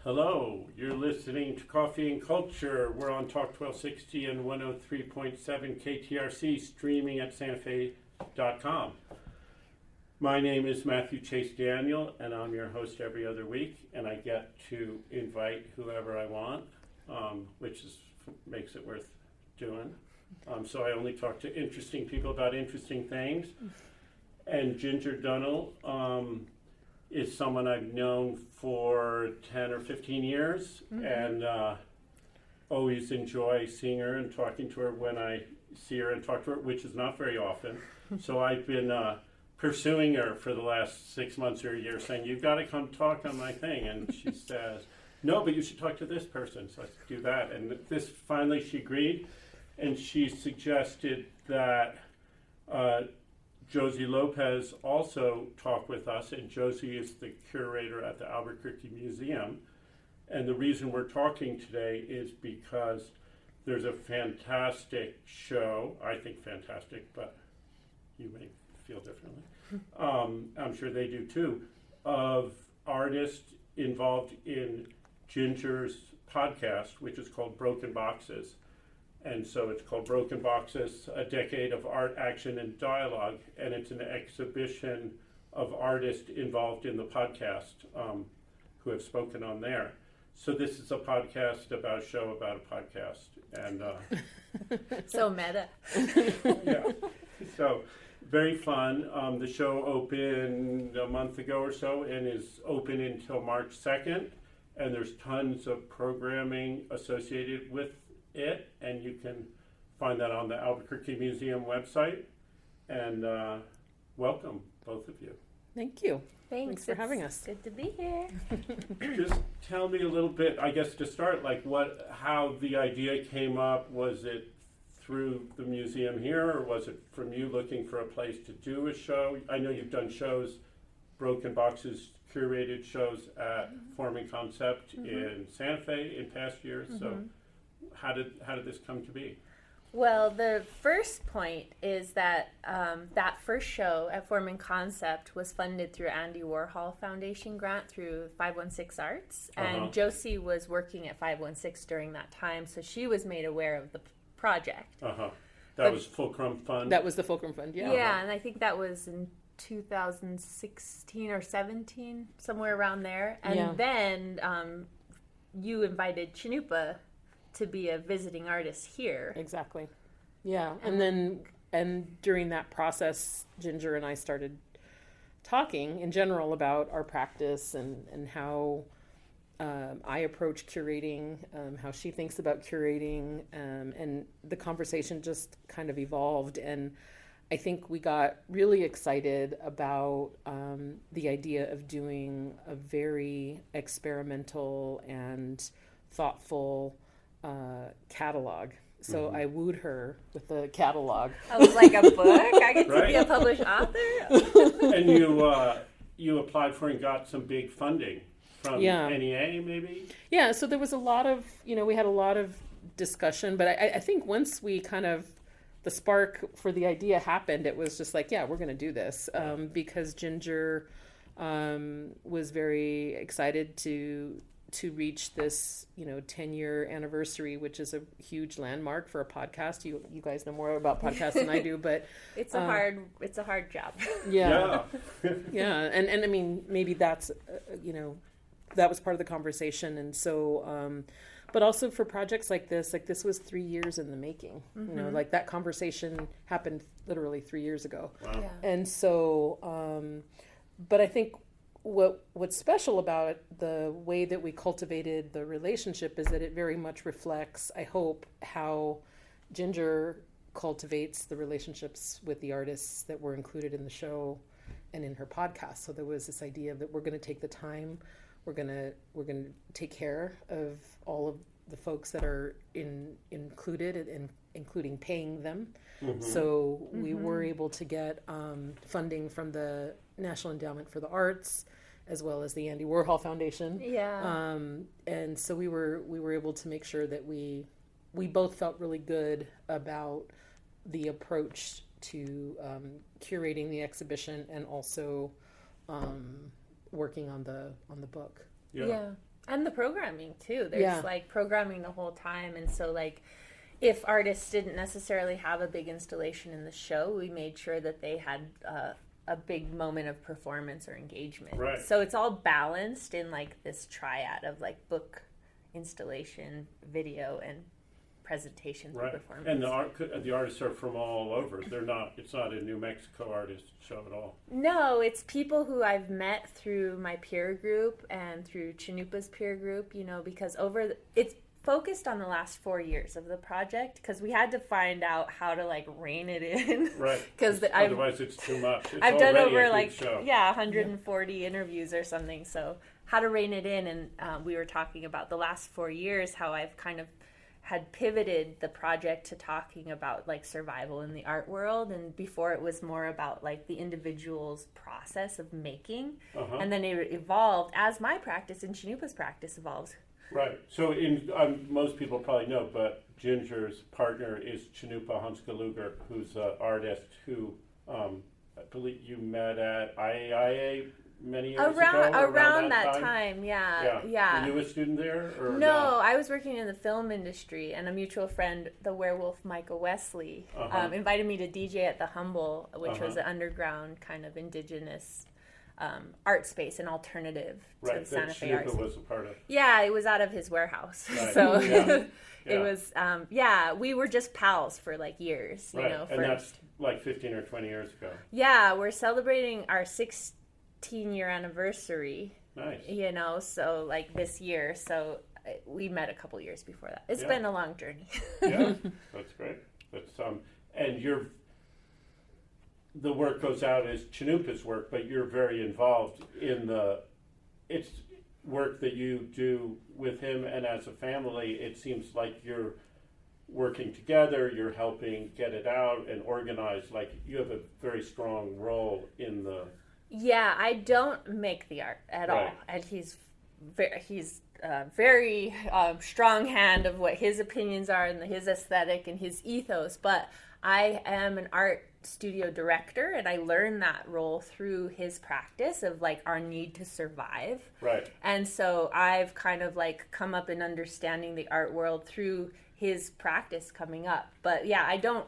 Hello, you're listening to Coffee and Culture. We're on Talk 1260 and 103.7 KTRC, streaming at santafe.com. My name is Matthew Chase Daniel, and I'm your host every other week, and I get to invite whoever I want, which makes it worth doing. So I only talk to interesting people about interesting things. And Ginger Dunnill is someone I've known for 10 or 15 years, and always enjoy seeing her and talking to her when I see her and talk to her, which is not very often. So I've been pursuing her for the last 6 months or a year, saying, you've got to come talk on my thing. And she says, no, but you should talk to this person. So I do that. And this, finally, she agreed. And she suggested that Josie Lopez also talk with us, and Josie is the curator at the Albuquerque Museum. And the reason we're talking today is because there's a fantastic show, I think fantastic, but you may feel differently. I'm sure they do too, of artists involved in Ginger's podcast, which is called Broken Boxes. And so it's called Broken Boxes, A Decade of Art, Action, and Dialogue. And it's an exhibition of artists involved in the podcast who have spoken on there. So this is a podcast about a show about a podcast. And so meta. Yeah. So very fun. The show opened a month ago or so and is open until March 2nd. And there's tons of programming associated with it, and you can find that on the Albuquerque Museum website. And welcome, both of you. Thank you. Thanks for having us. Good to be here. Just tell me a little bit, I guess to start, like how the idea came up. Was it through the museum here, or was it from you looking for a place to do a show? I know you've done shows, Broken Boxes, curated shows at Forming Concept in Santa Fe in past years. So how did this come to be? Well, the first point is that that first show at Forming Concept was funded through Andy Warhol Foundation grant through 516 Arts, and Josie was working at 516 during that time, so she was made aware of the project. That was Fulcrum Fund? That was the Fulcrum Fund, yeah. Yeah, and I think that was in 2016 or 17, somewhere around there. And then you invited Chanupa to be a visiting artist here. Exactly. Yeah. And during that process, Ginger and I started talking in general about our practice and how I approach curating, how she thinks about curating, and the conversation just kind of evolved. And I think we got really excited about the idea of doing a very experimental and thoughtful catalog. So I wooed her with the catalog. I was like, a book? I get to be a published author? And you applied for and got some big funding from NEA, maybe? Yeah, so there was a lot of, we had a lot of discussion, but I think once we kind of, the spark for the idea happened, it was just like, we're going to do this, because Ginger was very excited to reach this 10-year anniversary, which is a huge landmark for a podcast. You guys know more about podcasts than I do, but it's a hard job. Yeah. And I mean, maybe that's that was part of the conversation. And so but also for projects like this was 3 years in the making. Like that conversation happened literally 3 years ago. Wow. Yeah. And so but I think what's special about it, the way that we cultivated the relationship, is that it very much reflects, I hope, how Ginger cultivates the relationships with the artists that were included in the show and in her podcast. So there was this idea that we're going to take the time, we're going to take care of all of the folks that are included, including paying them. So we were able to get funding from the National Endowment for the Arts, as well as the Andy Warhol Foundation. Yeah. And so we were able to make sure that we both felt really good about the approach to curating the exhibition and also working on the book. Yeah. And the programming too. There's like programming the whole time. And so like if artists didn't necessarily have a big installation in the show, we made sure that they had a big moment of performance or engagement. Right. So it's all balanced in like this triad of like book, installation, video, and presentation through performance. And the artists are from all over. It's not a New Mexico artist show at all. No, it's people who I've met through my peer group and through Chanupa's peer group, you know, because it's focused on the last 4 years of the project, because we had to find out how to like rein it in. Right. Because otherwise it's too much. I've done over like, 140 interviews or something. So how to rein it in. And we were talking about the last 4 years, how I've kind of had pivoted the project to talking about like survival in the art world, and before it was more about like the individual's process of making, and then it evolved as my practice and Chanupa's practice evolved. Right. So most people probably know, but Ginger's partner is Chanupa Hunska-Luger, who's an artist who I believe you met at IAIA many years ago. Around that time, yeah. Were you a student there? Or no, I was working in the film industry, and a mutual friend, the werewolf Michael Wesley, invited me to DJ at the Humble, which was an underground kind of indigenous art space, an alternative to the Santa Fe Arts. Right, was a part of. Yeah, it was out of his warehouse. Right. So it was, we were just pals for like years, you know. And that's like 15 or 20 years ago. Yeah, we're celebrating our 16-year anniversary. Nice. You know, so like this year. So we met a couple years before that. It's been a long journey. Yeah, that's great. That's and the work goes out as Chanupa's work, but you're very involved in it's work that you do with him, and as a family, it seems like you're working together, you're helping get it out and organize, like you have a very strong role in the... Yeah, I don't make the art at all, and he's very strong hand of what his opinions are and his aesthetic and his ethos, but I am an art studio director, and I learned that role through his practice of like our need to survive. Right. And so I've kind of like come up in understanding the art world through his practice coming up. But yeah, I don't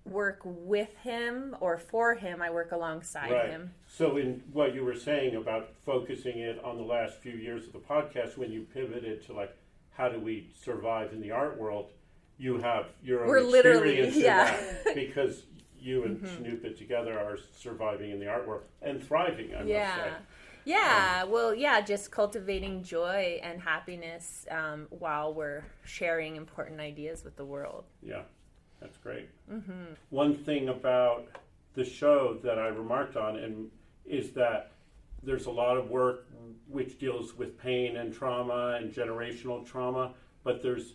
work with him or for him. I work alongside him. So in what you were saying about focusing it on the last few years of the podcast, when you pivoted to like, how do we survive in the art world, you have your own experience in that, because you and Chanupa together are surviving in the art world and thriving, I must say. Yeah, just cultivating joy and happiness while we're sharing important ideas with the world. Yeah, that's great. Mm-hmm. One thing about the show that I remarked on is that there's a lot of work which deals with pain and trauma and generational trauma, but there's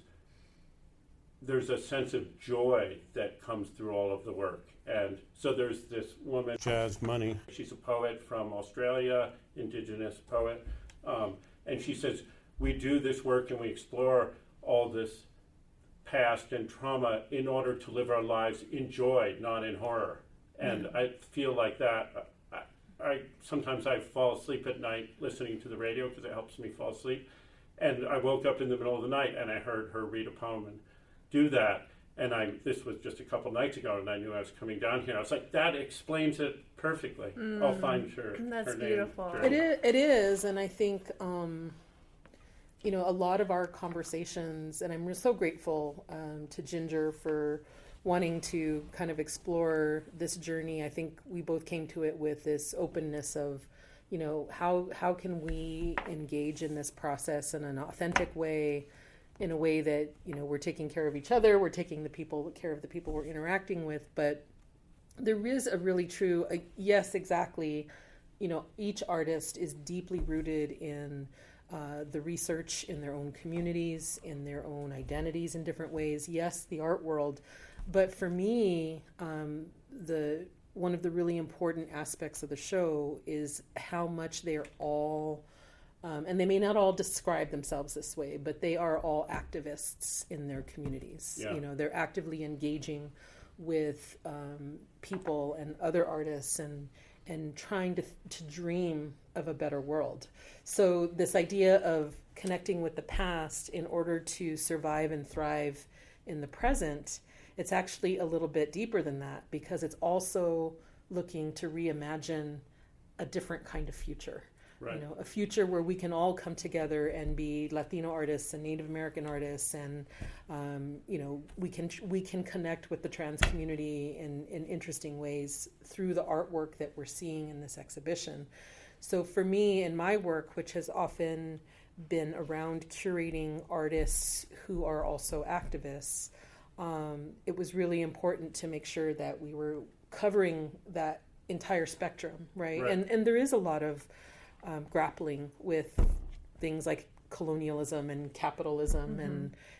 a sense of joy that comes through all of the work. And so there's this woman, Jazz Money. She's a poet from Australia, indigenous poet. And she says, we do this work and we explore all this past and trauma in order to live our lives in joy, not in horror. And I feel like that. Sometimes I fall asleep at night listening to the radio because it helps me fall asleep. And I woke up in the middle of the night and I heard her read a poem and do that. And this was just a couple nights ago, and I knew I was coming down here. I was like, that explains it perfectly. I'll find her. That's her beautiful. name. It is, and I think a lot of our conversations, and I'm so grateful to Ginger for wanting to kind of explore this journey. I think we both came to it with this openness of, how can we engage in this process in an authentic way, in a way that, we're taking care of each other, we're taking care of the people we're interacting with, but there is a really true, yes, exactly, each artist is deeply rooted in the research in their own communities, in their own identities in different ways. Yes, the art world, but for me, one of the really important aspects of the show is how much they are all and they may not all describe themselves this way, but they are all activists in their communities. Yeah. They're actively engaging with people and other artists and trying to dream of a better world. So this idea of connecting with the past in order to survive and thrive in the present, it's actually a little bit deeper than that, because it's also looking to reimagine a different kind of future. Right. A future where we can all come together and be Latino artists and Native American artists, and we can connect with the trans community in interesting ways through the artwork that we're seeing in this exhibition. So for me, in my work, which has often been around curating artists who are also activists, it was really important to make sure that we were covering that entire spectrum, right? And there is a lot of grappling with things like colonialism and capitalism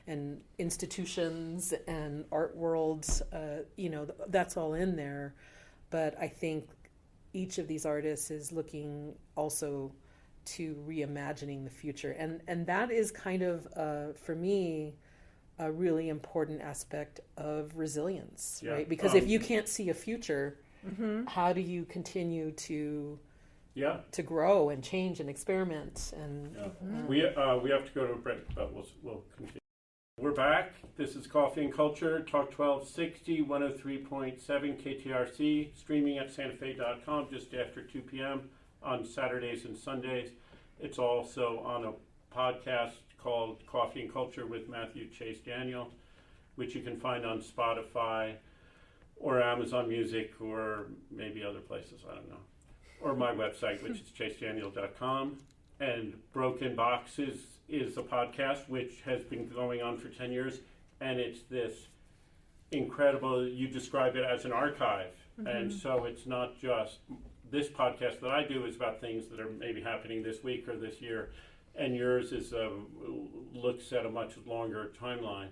and institutions and art worlds, that's all in there. But I think each of these artists is looking also to reimagining the future. And that is kind of, for me, a really important aspect of resilience, right? Because if you can't see a future, how do you continue to grow and change and experiment? And we have to go to a break, but we'll continue. We're back. This is Coffee and Culture, Talk 1260, 103.7 KTRC, streaming at santafe.com just after 2 p.m. on Saturdays and Sundays. It's also on a podcast called Coffee and Culture with Matthew Chase Daniel, which you can find on Spotify or Amazon Music or maybe other places, I don't know. Or my website, which is chasedaniel.com. And Broken Boxes is a podcast which has been going on for 10 years, and it's this incredible, you describe it as an archive. And so it's not just, this podcast that I do is about things that are maybe happening this week or this year, and yours is looks at a much longer timeline,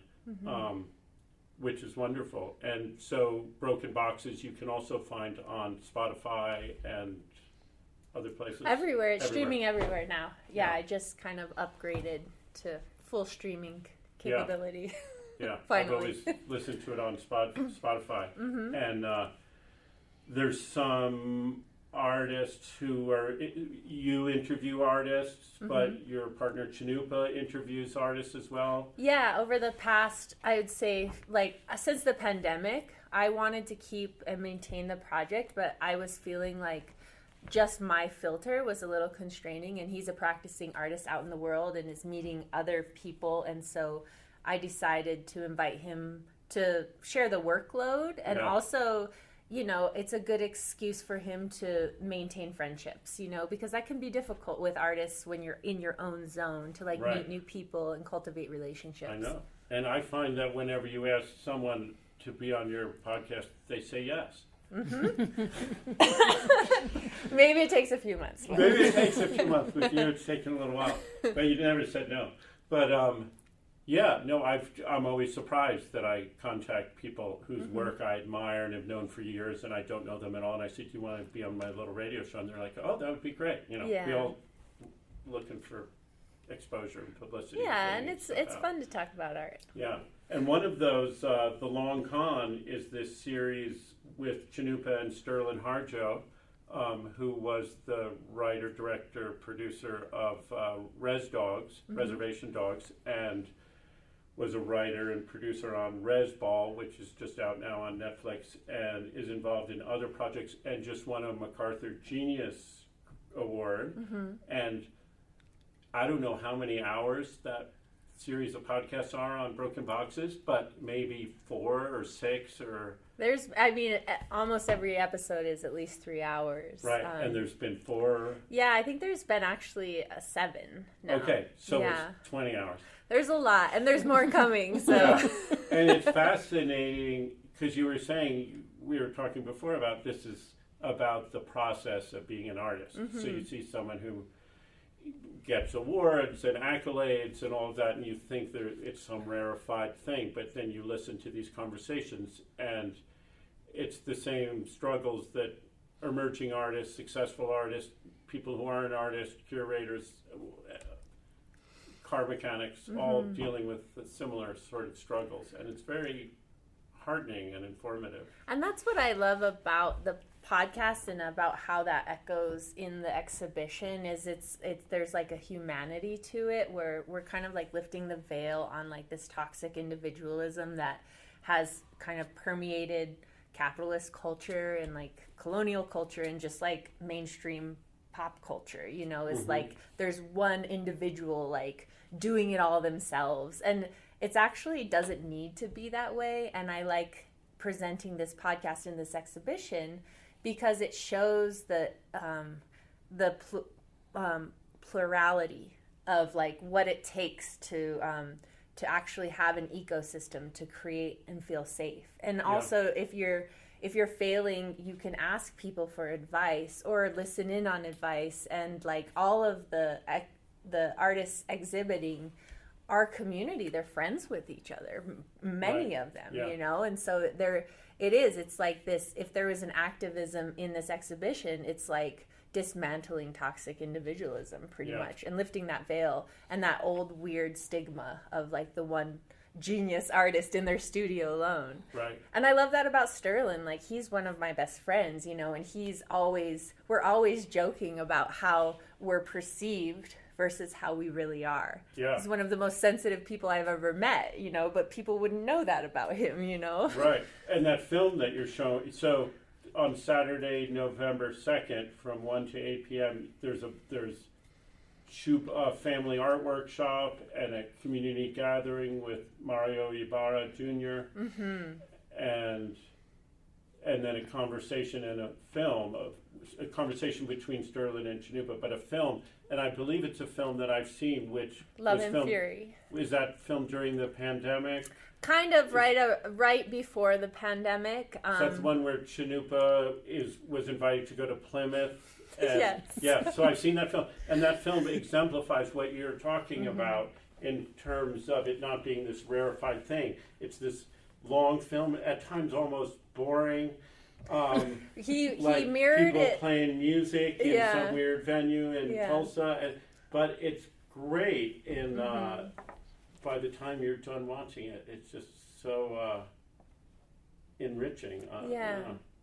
which is wonderful. And so Broken Boxes you can also find on Spotify and other places. Everywhere. It's streaming everywhere now. Yeah, I just kind of upgraded to full streaming capability. Yeah, Finally. I've always listened to it on Spotify. And there's some artists who are, you interview artists, but your partner Chinupa interviews artists as well. Yeah, over the past, I would say, since the pandemic, I wanted to keep and maintain the project, but I was feeling like just my filter was a little constraining, and he's a practicing artist out in the world and is meeting other people, and so I decided to invite him to share the workload, and also, it's a good excuse for him to maintain friendships, because that can be difficult with artists when you're in your own zone to meet new people and cultivate relationships. I know. And I find that whenever you ask someone to be on your podcast, they say yes. Maybe it takes a few months. Maybe it takes a few months. With you, it's taken a little while. But you never said no. But I'm always surprised that I contact people whose work I admire and have known for years, and I don't know them at all. And I say, "Do you want to be on my little radio show?" And they're like, "Oh, that would be great." We all looking for exposure and publicity. Yeah, and it's fun to talk about art. Yeah, and one of those, The Long Con, is this series with Chinupa and Sterling Harjo, who was the writer, director, producer of Reservation Dogs, and was a writer and producer on Res Ball, which is just out now on Netflix, and is involved in other projects, and just won a MacArthur Genius Award. And I don't know how many hours that series of podcasts are on Broken Boxes, but maybe 4 or 6 or... almost every episode is at least 3 hours. Right, and there's been 4... Yeah, I think there's been actually 7 now. Okay, so it's 20 hours. There's a lot, and there's more coming, so... Yeah. And it's fascinating, because you were saying, we were talking before about this is about the process of being an artist. So you see someone who gets awards and accolades and all of that, and you think it's some rarefied thing, but then you listen to these conversations, and it's the same struggles that emerging artists, successful artists, people who aren't artists, curators, car mechanics, all dealing with similar sort of struggles, and it's very heartening and informative. And that's what I love about the podcast and about how that echoes in the exhibition is it's there's like a humanity to it where we're kind of like lifting the veil on like this toxic individualism that has kind of permeated capitalist culture and like colonial culture and just like mainstream pop culture, you know, is like there's one individual like doing it all themselves, and it's actually doesn't need to be that way. And I like presenting this podcast in this exhibition because it shows the plurality of like what it takes to actually have an ecosystem to create and feel safe. And also if you're failing, you can ask people for advice or listen in on advice. And like all of the artists exhibiting our community, they're friends with each other, many of them, you know. And so it's like this, if there was an activism in this exhibition, it's like dismantling toxic individualism pretty much, and lifting that veil and that old weird stigma of like the one genius artist in their studio alone. Right. And I love that about Sterling. Like, he's one of my best friends, you know, and we're always joking about how we're perceived versus how we really are. Yeah. He's one of the most sensitive people I've ever met, you know, but people wouldn't know that about him, you know. Right. And that film that you're showing, so on Saturday, November 2nd, from 1 to 8 p.m., there's a family art workshop and a community gathering with Mario Ibarra Jr. And then a conversation and a film, a conversation between Sterling and Chanupa, but a film. And I believe it's a film that I've seen, which Love and Fury. Is that filmed during the pandemic? Kind of right before the pandemic. So that's the one where Chanupa was invited to go to Plymouth. And, yeah, so I've seen that film. And that film exemplifies what you're talking about in terms of it not being this rarefied thing. It's this long film, at times almost boring. He like mirrored people it. Playing music in some weird venue in Tulsa. But it's great in by the time you're done watching it. It's just so enriching.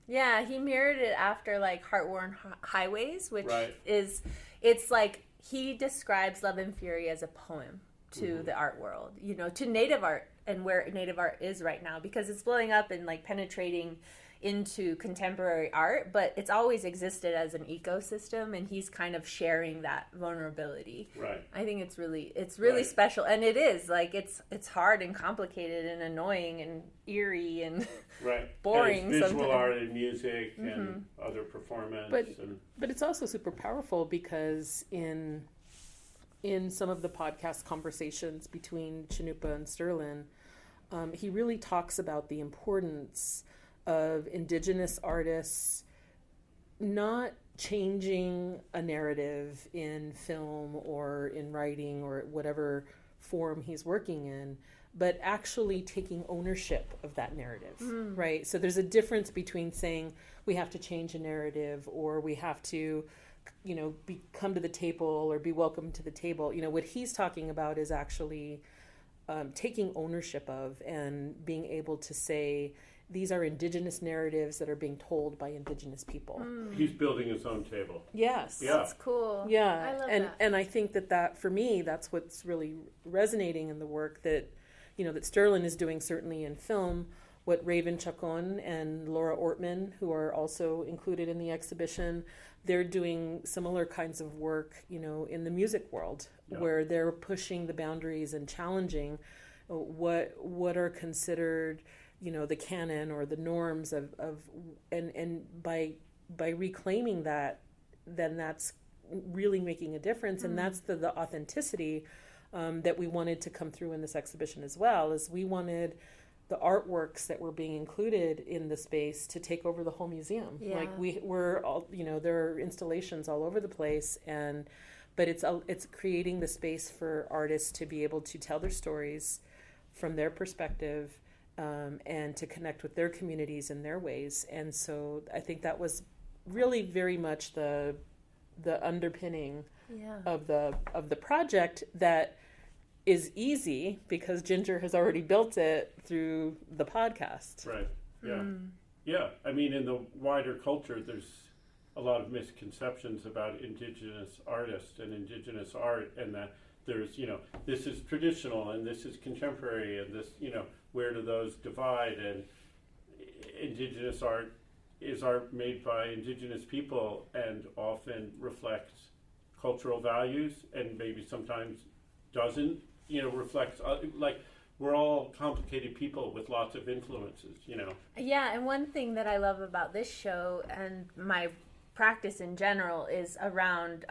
Yeah, he mirrored it after like Heartworn Highways, which it's like he describes Love and Fury as a poem to the art world, you know, to native art and where native art is right now, because it's blowing up and like penetrating into contemporary art, but it's always existed as an ecosystem, and he's kind of sharing that vulnerability. Right. I think it's really special, and it is like it's hard and complicated and annoying and eerie and boring. And it's visual art and music and other performance. But it's also super powerful because in some of the podcast conversations between Chanupa and Sterling, he really talks about the importance of Indigenous artists not changing a narrative in film or in writing or whatever form he's working in, but actually taking ownership of that narrative, right? So there's a difference between saying we have to change a narrative or we have to, you know, come to the table or be welcome to the table. You know, what he's talking about is actually taking ownership of and being able to say, these are Indigenous narratives that are being told by Indigenous people. He's building his own table. Yes. Yeah. That's cool. Yeah. I love that. And I think that for me, that's what's really resonating in the work that, you know, that Sterling is doing certainly in film, what Raven Chacon and Laura Ortman, who are also included in the exhibition, they're doing similar kinds of work, you know, in the music world, where they're pushing the boundaries and challenging what are considered, you know, the canon or the norms of and by reclaiming that, then that's really making a difference. And that's the authenticity that we wanted to come through in this exhibition as well, is we wanted the artworks that were being included in the space to take over the whole museum. Like we're all, you know, there are installations all over the place, but it's creating the space for artists to be able to tell their stories from their perspective, and to connect with their communities in their ways. And so I think that was really very much the underpinning of the project, that is easy because Ginger has already built it through the podcast. Right. Yeah. Yeah, I mean, in the wider culture, there's a lot of misconceptions about indigenous artists and indigenous art, and that there's, this is traditional and this is contemporary, and this, where do those divide? And indigenous art is art made by indigenous people and often reflects cultural values, and maybe sometimes doesn't, reflects, like, we're all complicated people with lots of influences, Yeah, and one thing that I love about this show and my practice in general is around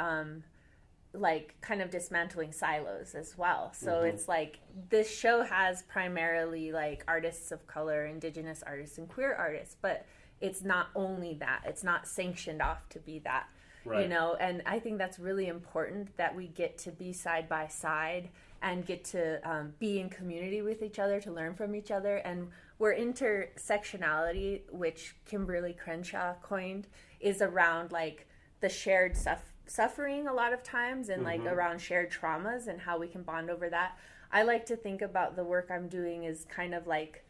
like kind of dismantling silos as well. So it's like this show has primarily like artists of color, indigenous artists, and queer artists, but it's not only that. It's not sanctioned off to be that. Right. And I think that's really important that we get to be side by side and get to be in community with each other, to learn from each other. And where intersectionality, which Kimberly Crenshaw coined, is around like the shared suffering a lot of times, and like around shared traumas and how we can bond over that. I like to think about the work I'm doing as kind of like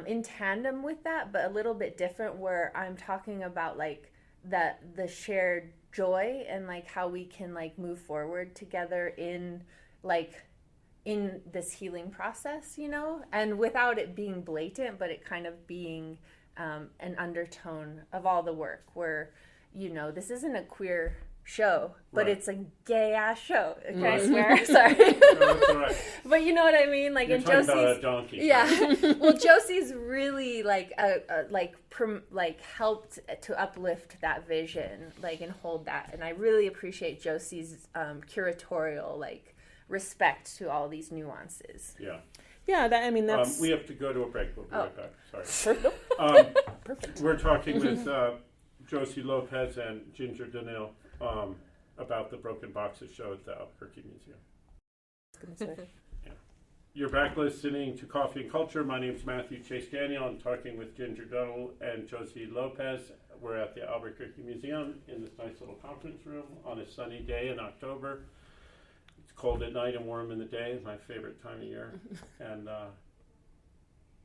in tandem with that, but a little bit different, where I'm talking about like the shared joy and like how we can like move forward together in this healing process, and without it being blatant, but it kind of being an undertone of all the work, where this isn't a queer show, but it's a gay ass show. Can I swear? Sorry. No, that's all right. But you know what I mean? Like, You're in talking Josie's, about a donkey. yeah. Well, Josie's really like helped to uplift that vision, like, and hold that. And I really appreciate Josie's curatorial like respect to all these nuances. Yeah. Yeah, that's... we have to go to a break. We'll be right back. Sorry. Perfect. We're talking with Josie Lopez and Ginger Dunnill about the Broken Boxes show at the Albuquerque Museum. Yeah. You're back listening to Coffee and Culture. My name is Matthew Chase Daniel. I'm talking with Ginger Dunnill and Josie Lopez. We're at the Albuquerque Museum in this nice little conference room on a sunny day in October. It's cold at night and warm in the day. It's my favorite time of year. And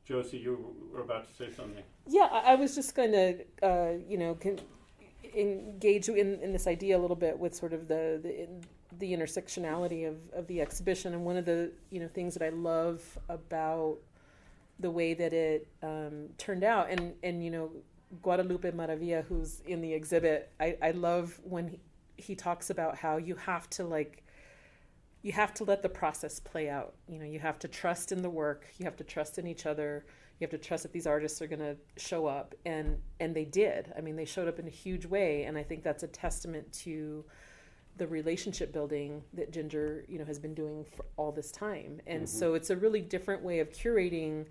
Josie, you were about to say something. Yeah, I was just going to, engage in this idea a little bit with sort of the intersectionality of the exhibition. And one of the things that I love about the way that it turned out, and Guadalupe Maravilla, who's in the exhibit, I love when he talks about how you have to let the process play out. You have to trust in the work. You have to trust in each other. You have to trust that these artists are going to show up. And they did. I mean, they showed up in a huge way. And I think that's a testament to the relationship building that Ginger, has been doing for all this time. And so it's a really different way of curating.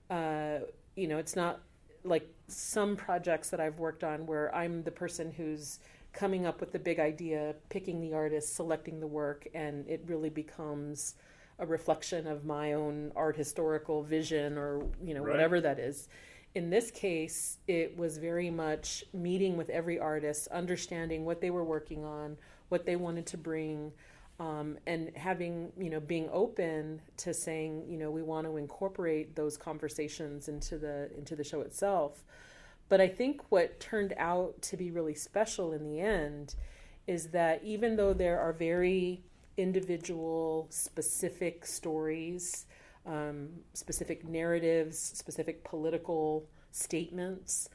It's not like some projects that I've worked on where I'm the person who's coming up with the big idea, picking the artist, selecting the work, and it really becomes a reflection of my own art historical vision or, whatever that is. In this case, it was very much meeting with every artist, understanding what they were working on, what they wanted to bring, and having, being open to saying, we want to incorporate those conversations into the show itself. But I think what turned out to be really special in the end is that even though there are very individual, specific stories, specific narratives, specific political statements,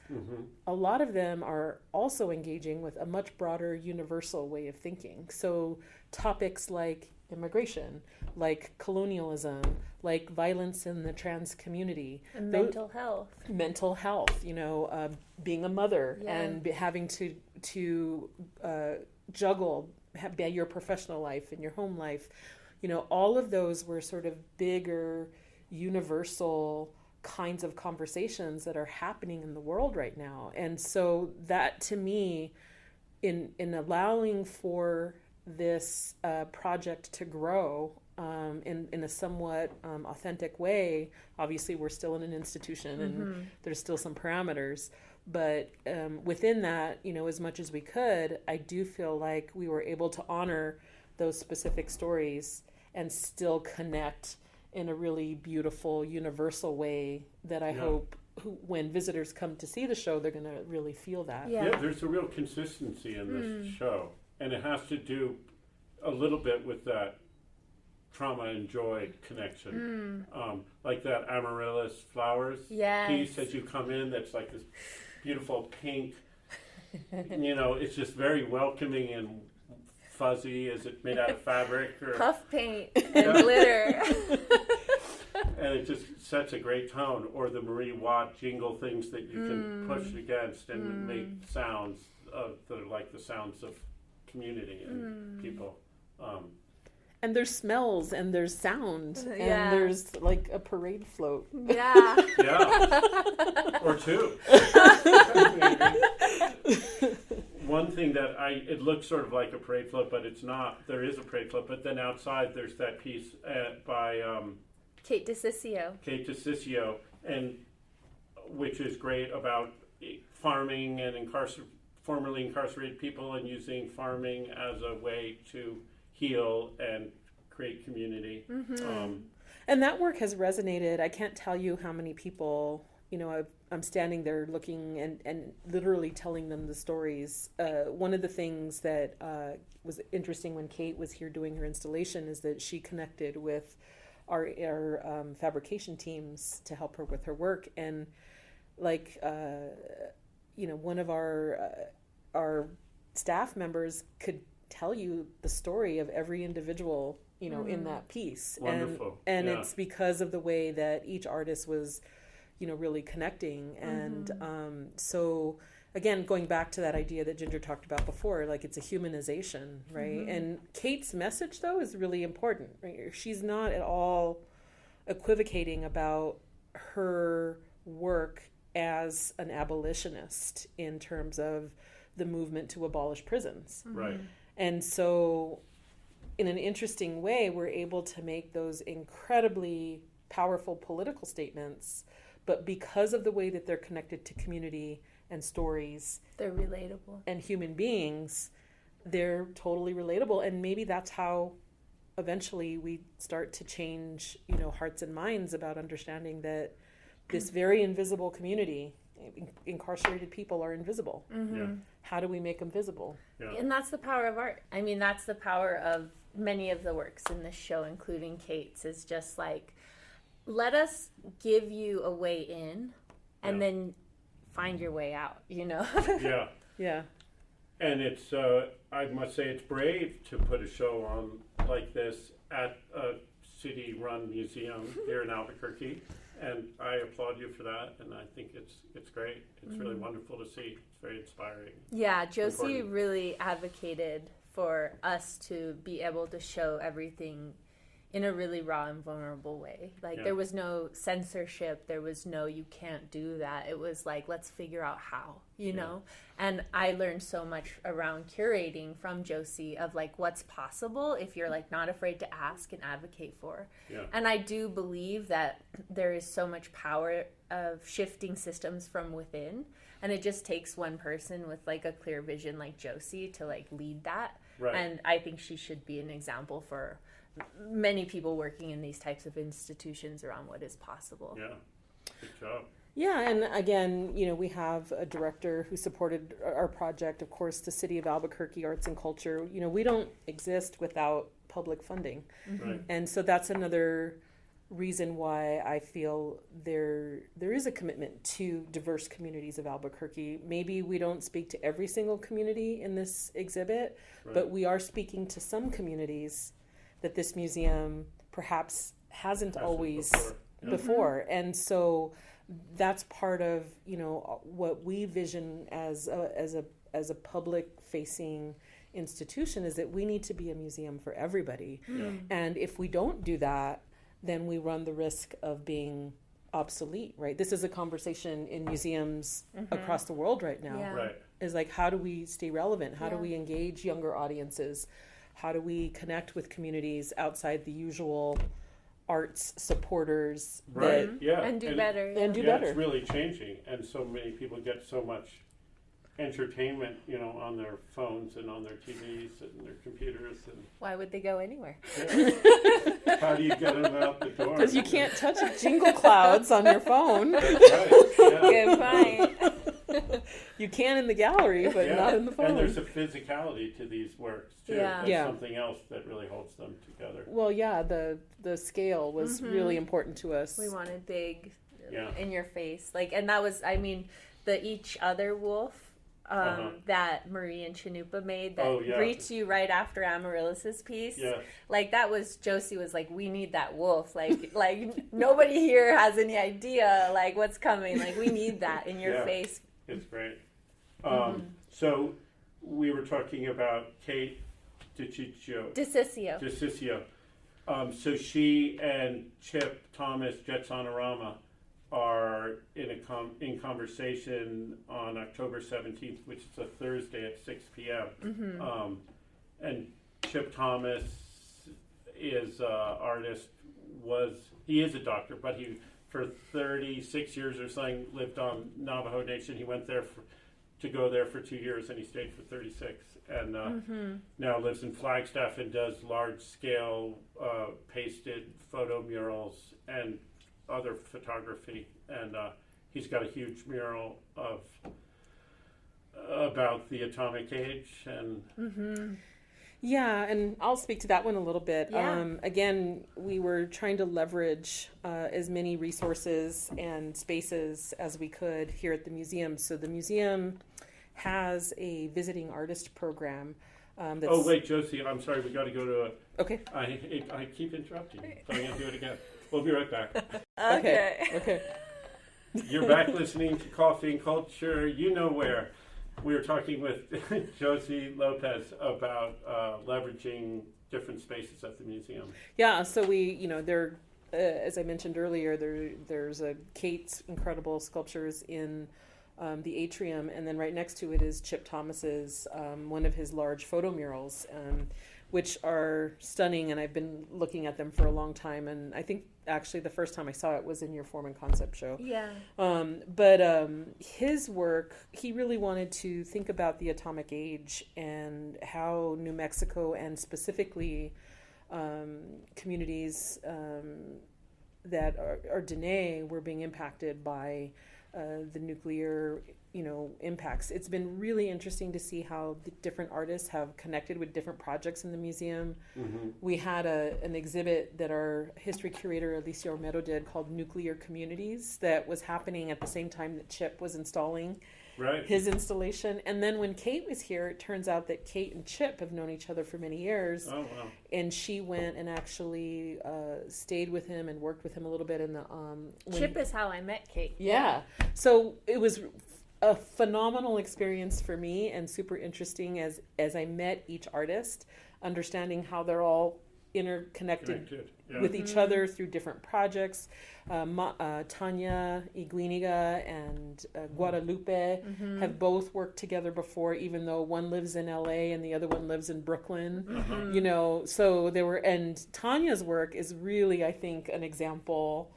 a lot of them are also engaging with a much broader universal way of thinking. So topics like immigration, like colonialism, like violence in the trans community, and mental health, being a mother and having to juggle your professional life and your home life, all of those were sort of bigger, universal kinds of conversations that are happening in the world right now. And so that, to me, in allowing for this project to grow in a somewhat authentic way. Obviously, we're still in an institution and there's still some parameters. But within that, as much as we could, I do feel like we were able to honor those specific stories and still connect in a really beautiful, universal way that I hope when visitors come to see the show, they're going to really feel that. Yeah. There's a real consistency in this show, and it has to do a little bit with that trauma and joy connection. Like that amaryllis flowers piece as you come in, that's like this beautiful pink, it's just very welcoming and fuzzy. Is it made out of fabric or puff paint and glitter? And it just sets a great tone. Or the Marie Watt jingle things that you can push against and make sounds that are like the sounds of community and people. And there's smells and there's sound and there's like a parade float. Yeah. Or two. One thing that it looks sort of like a parade float, but it's not. There is a parade float, but then outside there's that piece by Kate DeCiccio, and which is great about farming and formerly incarcerated people and using farming as a way to heal and create community. And that work has resonated. I can't tell you how many people, I'm standing there looking and literally telling them the stories. One of the things that was interesting when Kate was here doing her installation is that she connected with our fabrication teams to help her with her work. And one of our staff members could tell you the story of every individual, in that piece. Wonderful. And it's because of the way that each artist was, really connecting. And so again, going back to that idea that Ginger talked about before, like it's a humanization, right? And Kate's message, though, is really important. Right? She's not at all equivocating about her work as an abolitionist in terms of the movement to abolish prisons. Right. And so in an interesting way, we're able to make those incredibly powerful political statements, but because of the way that they're connected to community and stories, they're relatable. And human beings, they're totally relatable. And maybe that's how eventually we start to change, hearts and minds about understanding that this very invisible community, incarcerated people are invisible. How do we make them visible? And that's the power of art. I mean, that's the power of many of the works in this show, including Kate's, is just like, let us give you a way in and then find your way out, Yeah. And it's, I must say, it's brave to put a show on like this at a city-run museum here in Albuquerque. And I applaud you for that, and I think it's great. It's really wonderful to see. It's very inspiring. Yeah, Josie really advocated for us to be able to show everything in a really raw and vulnerable way. Like, there was no censorship. There was no, you can't do that. It was like, let's figure out how, you know? And I learned so much around curating from Josie of, like, what's possible if you're, like, not afraid to ask and advocate for. Yeah. And I do believe that there is so much power of shifting systems from within. And it just takes one person with, like, a clear vision like Josie to, like, lead that. Right. And I think she should be an example for many people working in these types of institutions around what is possible. Yeah, good job. Yeah, and again, we have a director who supported our project, of course, the City of Albuquerque Arts and Culture. We don't exist without public funding. Right. And so that's another reason why I feel there is a commitment to diverse communities of Albuquerque. Maybe we don't speak to every single community in this exhibit, but we are speaking to some communities that this museum perhaps hasn't always before. And so that's part of, what we vision as a public facing institution, is that we need to be a museum for everybody. Yeah. And if we don't do that, then we run the risk of being obsolete, right? This is a conversation in museums across the world right now. Yeah. Right. Is like, how do we stay relevant? How do we engage younger audiences? How do we connect with communities outside the usual arts supporters? Right. Yeah. And do better. And do better. It's really changing, and so many people get so much entertainment, on their phones and on their TVs and their computers. And why would they go anywhere? yeah. How do you get them out the door? Because you can't touch jingle clouds on your phone. That's right. Yeah. Good point. You can in the gallery, but not in the phone. And there's a physicality to these works too. Yeah. That's something else that really holds them together. Well, yeah, the scale was really important to us. We wanted big, in your face, and that was, the Each Other Wolf that Marie and Chanupa made that greets you right after Amaryllis's piece. Yeah. That was, Josie was like, we need that wolf. Nobody here has any idea, what's coming. We need that in your face. It's great. So we were talking about Kate DeCiccio. So she and Chip Thomas, Jetsonorama, are in conversation on October 17th, which is a Thursday at 6 p.m. And Chip Thomas is an artist, he is a doctor, but he, for 36 years or something, lived on Navajo Nation. He went there to go there for 2 years, and he stayed for 36. And now lives in Flagstaff and does large-scale pasted photo murals and other photography. And he's got a huge mural about the atomic age. And yeah, and I'll speak to that one a little bit. Yeah. Again, we were trying to leverage as many resources and spaces as we could here at the museum. So the museum has a visiting artist program. Oh, wait, Josie, I'm sorry, we got to go to a... Okay. I keep interrupting you, so I'm going to do it again. We'll be right back. Okay. You're back listening to Coffee and Culture, you know where. We were talking with Josie Lopez about leveraging different spaces at the museum. Yeah, so we, there, as I mentioned earlier, there's Kate's incredible sculptures in the atrium, and then right next to it is Chip Thomas's, one of his large photo murals, which are stunning, and I've been looking at them for a long time, and I think actually the first time I saw it was in your Form and Concept show. Yeah. But his work, he really wanted to think about the atomic age and how New Mexico, and specifically communities that are Dene, were being impacted by the nuclear, impacts. It's been really interesting to see how the different artists have connected with different projects in the museum. We had an exhibit that our history curator Alicia Ormedo did called Nuclear Communities that was happening at the same time that Chip was installing his installation. And then when Kate was here, it turns out that Kate and Chip have known each other for many years. Oh, wow. And she went and actually stayed with him and worked with him a little bit in the... Chip is how I met Kate. Yeah. So it was a phenomenal experience for me and super interesting as I met each artist, understanding how they're all interconnected with each other through different projects. Tanya Iguiniga and Guadalupe have both worked together before, even though one lives in LA and the other one lives in Brooklyn. So there were, and Tanya's work is really, I think, an example,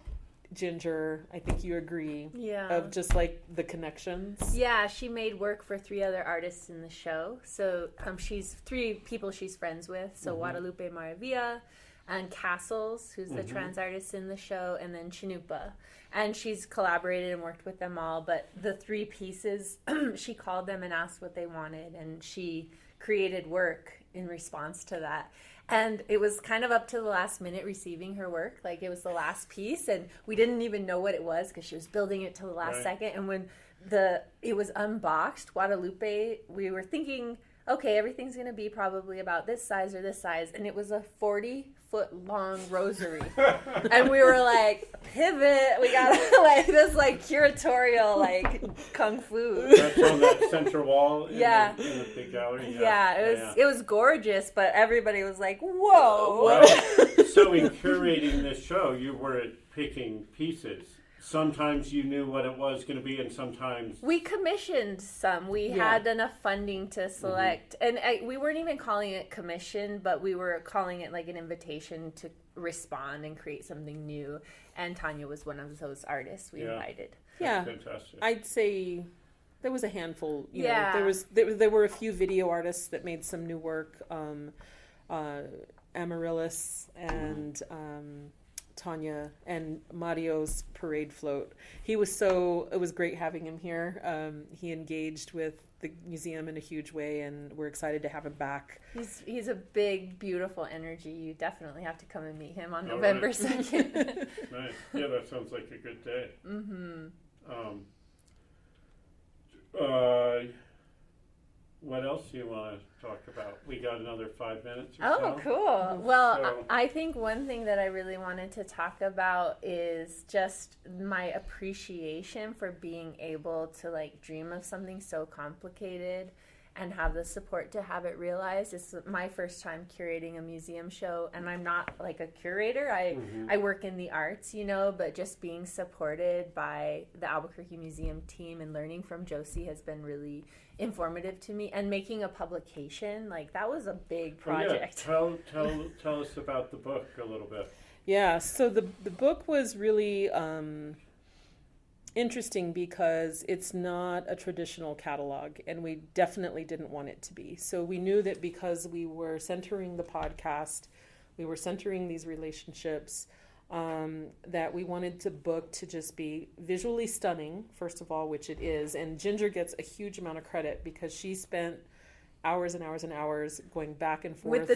Ginger, I think you agree, of just the connections. Yeah, she made work for 3 other artists in the show. So she's 3 people she's friends with. So Guadalupe Maravilla and Castles, who's the trans artist in the show, and then Chanupa. And she's collaborated and worked with them all. But the 3 pieces, she called them and asked what they wanted. And she created work in response to that. And it was kind of up to the last minute receiving her work. It was the last piece, and we didn't even know what it was because she was building it till the last second. And when it was unboxed, Guadalupe, we were thinking, okay, everything's going to be probably about this size or this size. And it was a 40-foot long rosary. And we were like, pivot. We got this curatorial kung fu. That's on that central wall in the big gallery. It was gorgeous, but everybody was like, whoa. Right. So in curating this show, you weren't picking pieces. Sometimes you knew what it was going to be, and sometimes... We commissioned some. We had enough funding to select. And we weren't even calling it commission, but we were calling it an invitation to respond and create something new. And Tanya was one of those artists we invited. That's fantastic. I'd say there was a handful. You know, there were a few video artists that made some new work. Amaryllis and Tanya and Mario's parade float. It was great having him here. He engaged with the museum in a huge way, and we're excited to have him back. He's a big, beautiful energy. You definitely have to come and meet him on November 2nd. Nice. Yeah, that sounds like a good day. Mm-hmm. What else do you want to talk about? We got another 5 minutes or so. Oh, cool. Well, I think one thing that I really wanted to talk about is just my appreciation for being able to like dream of something so complicated and have the support to have it realized. It's my first time curating a museum show, and I'm not like a curator. I work in the arts, you know, but just being supported by the Albuquerque Museum team and learning from Josie has been really informative to me. And making a publication, like that was a big project. Oh, yeah. Tell us about the book a little bit. Yeah, so the book was really interesting because it's not a traditional catalog, and we definitely didn't want it to be. So we knew that because we were centering the podcast, we were centering these relationships, that we wanted the book to just be visually stunning, first of all, which it is. And Ginger gets a huge amount of credit because she spent hours and hours and hours going back and forth with the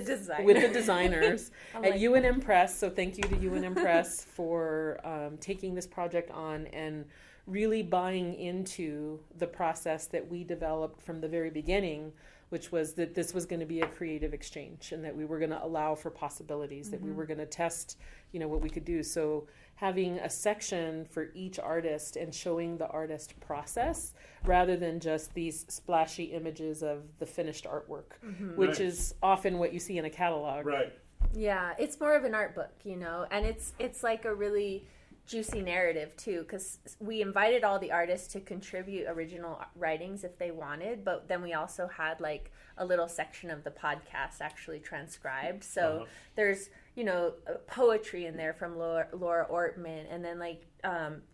designers at UNM Press. So thank you to UNM Press for taking this project on and really buying into the process that we developed from the very beginning, which was that this was going to be a creative exchange and that we were going to allow for possibilities, that we were going to test, you know, what we could do. So having a section for each artist and showing the artist process rather than just these splashy images of the finished artwork, which is often what you see in a catalog. Right. Yeah, it's more of an art book, you know, and it's like a really juicy narrative too, because we invited all the artists to contribute original writings if they wanted, but then we also had like a little section of the podcast actually transcribed. So there's, you know, poetry in there from Laura Ortman, and then like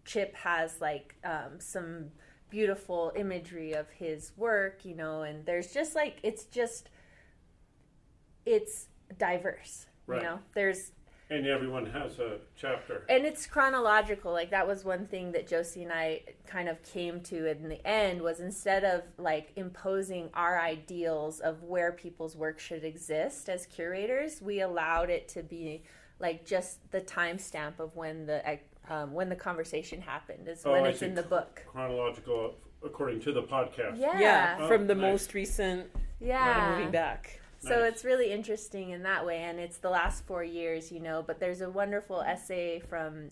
Chip has like some beautiful imagery of his work, you know, and there's just like it's diverse, right. You know, and everyone has a chapter. And it's chronological. Like that was one thing that Josie and I kind of came to in the end, was instead of like imposing our ideals of where people's work should exist as curators, we allowed it to be like just the timestamp of when the conversation happened is when it's in the book. Chronological according to the podcast. Yeah. From the most recent moving back. So it's really interesting in that way, and it's the last 4 years, you know, but there's a wonderful essay from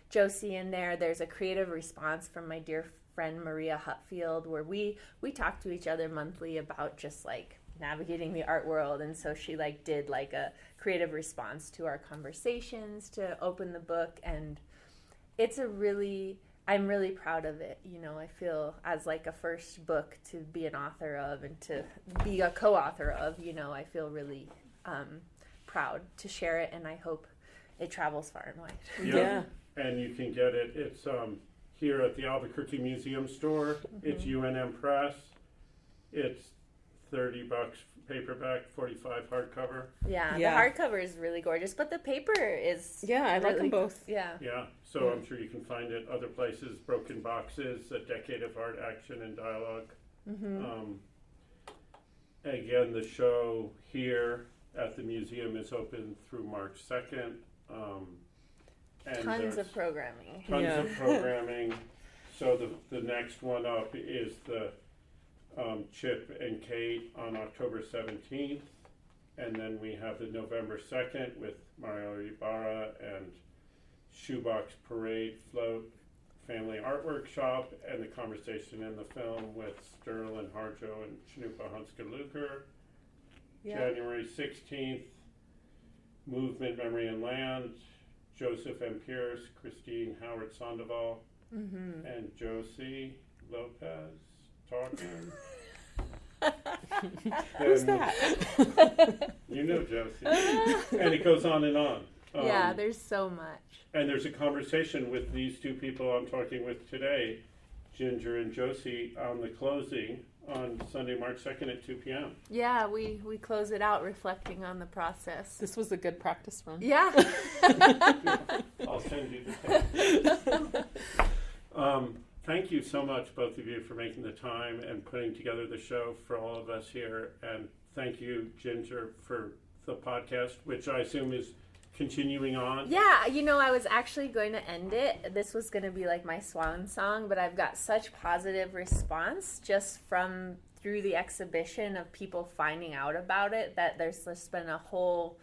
Josie in there. There's a creative response from my dear friend Maria Hutfield, where we talk to each other monthly about just like navigating the art world, and so she like did like a creative response to our conversations to open the book, and I'm really proud of it. You know, I feel as like a first book to be an author of and to be a co-author of, you know, I feel really proud to share it, and I hope it travels far and wide. Yeah. And you can get it. It's here at the Albuquerque Museum store. It's UNM Press. It's $30 paperback, $45 hardcover. Yeah, the hardcover is really gorgeous, but the paper is I like them both. Yeah. So I'm sure you can find it other places. Broken Boxes, A Decade of Art, Action, and Dialogue. Again, the show here at the museum is open through March 2nd. And tons of programming. Tons of programming. So the next one up is the Chip and Kate on October 17th. And then we have the November 2nd with Mario Ibarra and Shoebox Parade Float Family Art Workshop, and the Conversation in the Film with Sterling Harjo and Shnupa Hunska-Luker. January 16th, Movement, Memory, and Land, Joseph M. Pierce, Christine Howard Sandoval, and Josie Lopez talking. Who's that? You know Josie. And it goes on and on. There's so much. And there's a conversation with these two people I'm talking with today, Ginger and Josie on the closing on Sunday, March 2nd at 2 p.m. Yeah, we close it out reflecting on the process. This was a good practice run. Yeah. I'll send you the text. Thank you so much, both of you, for making the time and putting together the show for all of us here. And thank you, Ginger, for the podcast, which I assume is continuing on. Yeah, I was actually going to end it. This was going to be like my swan song, but I've got such positive response just through the exhibition of people finding out about it that there's just been a whole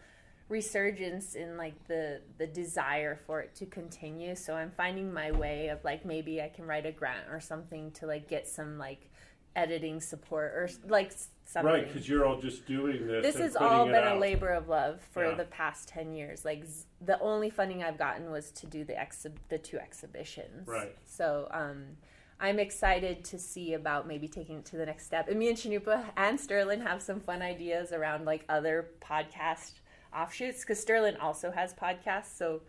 resurgence in like the desire for it to continue. So I'm finding my way of like maybe I can write a grant or something to like get some like editing support or like something. Right, because you're all just doing this. This has all been a labor of love for the past 10 years. Like the only funding I've gotten was to do the 2 exhibitions. Right. So I'm excited to see about maybe taking it to the next step. And me and Chanupa and Sterling have some fun ideas around like other podcast offshoots, because Sterling also has podcasts, so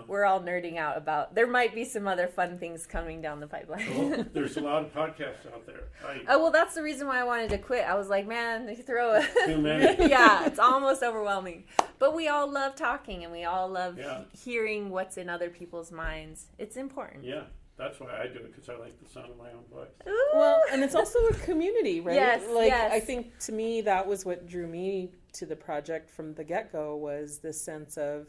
we're all nerding out about, there might be some other fun things coming down the pipeline. Well, there's a lot of podcasts out there. Well, that's the reason why I wanted to quit. I was like, man, they throw too many. Yeah, it's almost overwhelming. But we all love talking, and we all love hearing what's in other people's minds. It's important. Yeah. That's why I do it, because I like the sound of my own voice. Ooh. Well, and it's also a community, right? Yes, yes. I think to me that was what drew me to the project from the get-go, was this sense of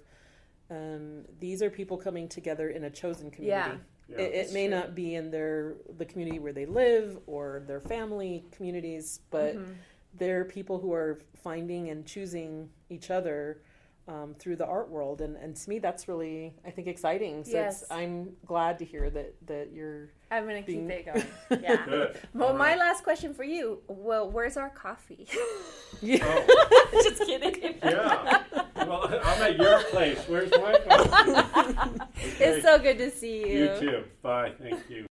these are people coming together in a chosen community. Yeah, it may not be in the community where they live or their family communities, but they're people who are finding and choosing each other through the art world, and to me that's really, I think, exciting. So I'm glad to hear that you're. I'm gonna keep it going. Yeah. Good. Well, my last question for you. Well, where's our coffee? Just kidding. Yeah. Well, I'm at your place. Where's my coffee? Okay. It's so good to see you. You too. Bye. Thank you.